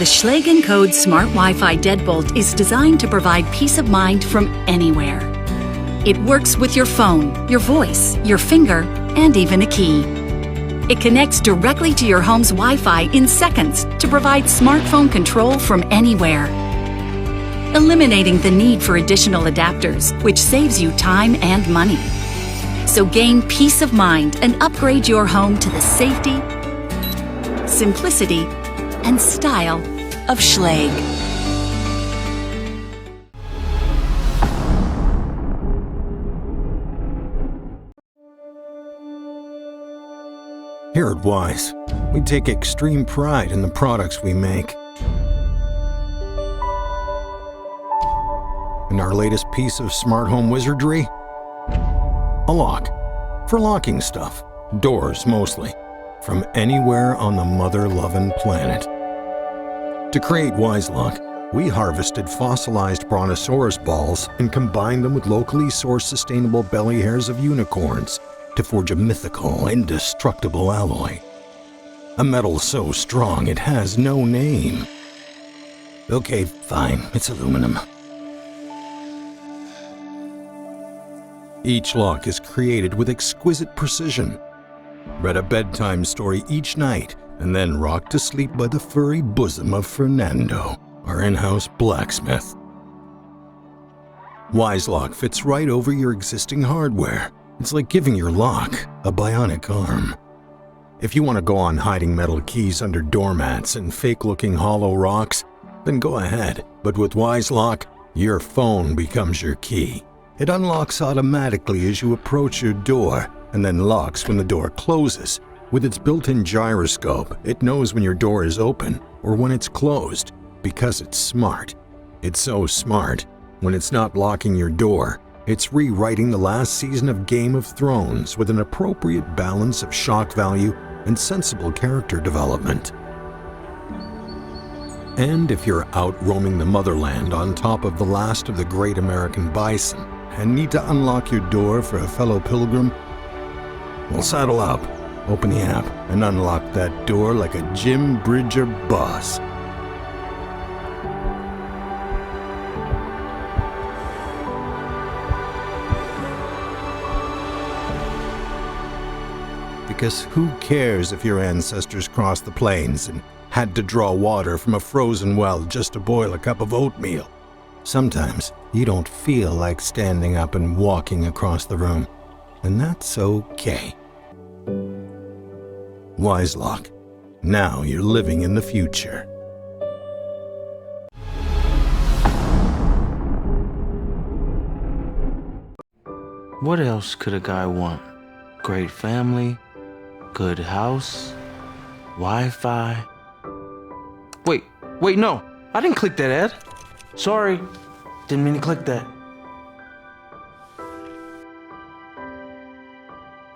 The Schlage & Code Smart Wi-Fi Deadbolt is designed to provide peace of mind from anywhere. It works with your phone, your voice, your finger, and even a key. It connects directly to your home's Wi-Fi in seconds to provide smartphone control from anywhere, eliminating the need for additional adapters, which saves you time and money. So gain peace of mind and upgrade your home to the safety, simplicity, and style of Schlage. Here at Wyze, we take extreme pride in the products we make. And our latest piece of smart home wizardry? A lock. For locking stuff, doors mostly, from anywhere on the mother-loving planet. To create WyzeLock, we harvested fossilized brontosaurus balls and combined them with locally sourced sustainable belly hairs of unicorns to forge a mythical, indestructible alloy. A metal so strong it has no name. Okay, fine, it's aluminum. Each lock is created with exquisite precision. Read a bedtime story each night and then rocked to sleep by the furry bosom of Fernando, our in-house blacksmith. WyzeLock fits right over your existing hardware. It's like giving your lock a bionic arm. If you want to go on hiding metal keys under doormats and fake-looking hollow rocks, then go ahead. But with WyzeLock, your phone becomes your key. It unlocks automatically as you approach your door and then locks when the door closes. With its built-in gyroscope, it knows when your door is open or when it's closed because it's smart. It's so smart, when it's not locking your door, it's rewriting the last season of Game of Thrones with an appropriate balance of shock value and sensible character development. And if you're out roaming the motherland on top of the last of the great American bison and need to unlock your door for a fellow pilgrim, well, saddle up, open the app, and unlock that door like a Jim Bridger boss. Because who cares if your ancestors crossed the plains and had to draw water from a frozen well just to boil a cup of oatmeal? Sometimes you don't feel like standing up and walking across the room, and that's okay. WyzeLock. Now you're living in the future. What else could a guy want? Great family, good house, Wi-Fi. Wait, no, I didn't click that ad. Sorry, didn't mean to click that.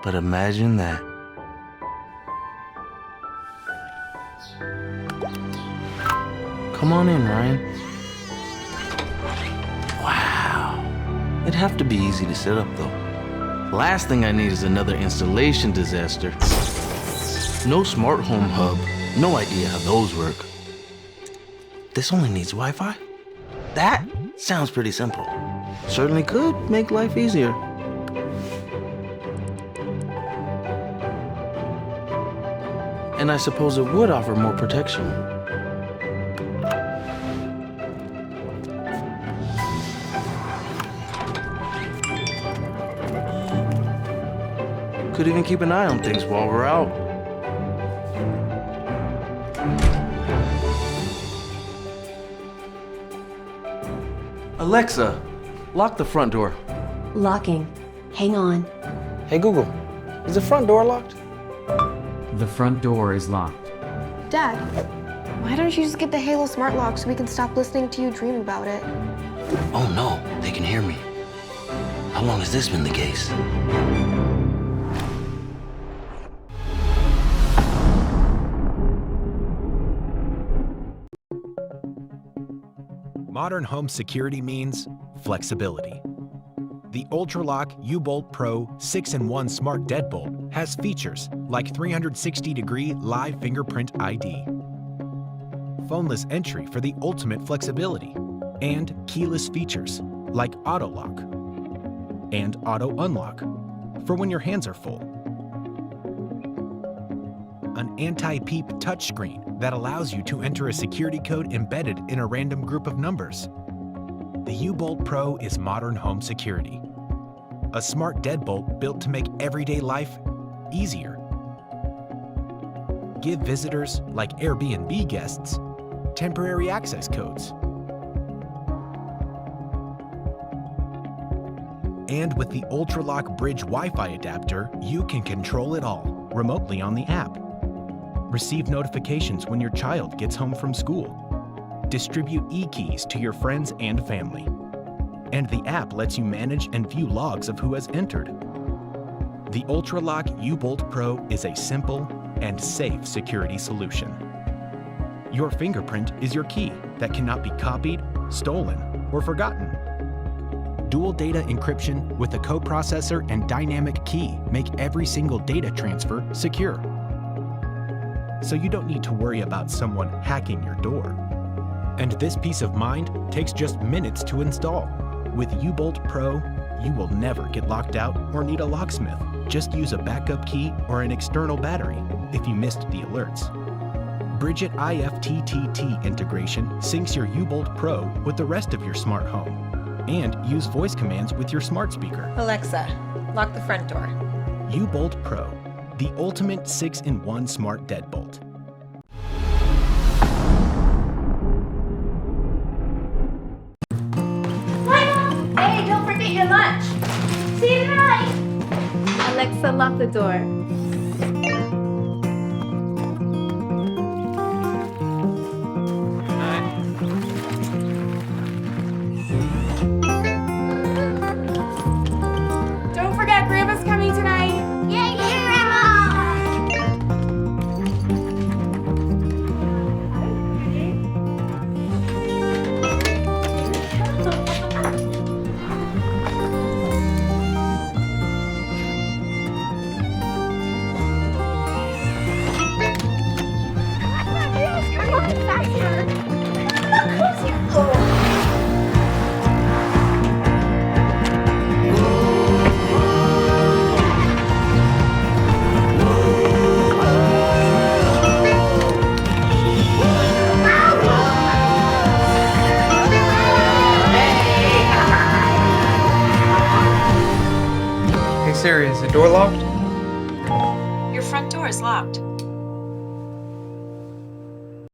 But imagine that. Come on in, Ryan. Wow. It'd have to be easy to set up, though. Last thing I need is another installation disaster. No smart home hub. No idea how those work. This only needs Wi-Fi? That sounds pretty simple. Certainly could make life easier. And I suppose it would offer more protection. Could even keep an eye on things while we're out. Alexa, lock the front door. Locking. Hang on. Hey Google, is the front door locked? The front door is locked. Dad, why don't you just get the Halo Smart Lock so we can stop listening to you dream about it? Oh no, they can hear me. How long has this been the case? Modern home security means flexibility. The UltraLock U-Bolt Pro 6-in-1 Smart Deadbolt has features like 360-degree live fingerprint ID, phoneless entry for the ultimate flexibility, and keyless features like auto lock and auto unlock for when your hands are full. An anti-peep touchscreen that allows you to enter a security code embedded in a random group of numbers. The U-Bolt Pro is modern home security. A smart deadbolt built to make everyday life easier. Give visitors, like Airbnb guests, temporary access codes. And with the UltraLock Bridge Wi-Fi adapter, you can control it all remotely on the app. Receive notifications when your child gets home from school. Distribute e-keys to your friends and family. And the app lets you manage and view logs of who has entered. The UltraLock U-Bolt Pro is a simple and safe security solution. Your fingerprint is your key that cannot be copied, stolen, or forgotten. Dual data encryption with a coprocessor and dynamic key make every single data transfer secure. So you don't need to worry about someone hacking your door. And this peace of mind takes just minutes to install. With U-Bolt Pro, you will never get locked out or need a locksmith. Just use a backup key or an external battery if you missed the alerts. Bridget IFTTT integration syncs your U-Bolt Pro with the rest of your smart home. And use voice commands with your smart speaker. Alexa, lock the front door. U-Bolt Pro, the ultimate 6-in-1 smart deadbolt. Hey, don't forget your lunch. See you tonight. Alexa, lock the door. Don't forget, Grandma's coming tonight. Yay, Grandma! Hey Siri, is the door locked? Your front door is locked.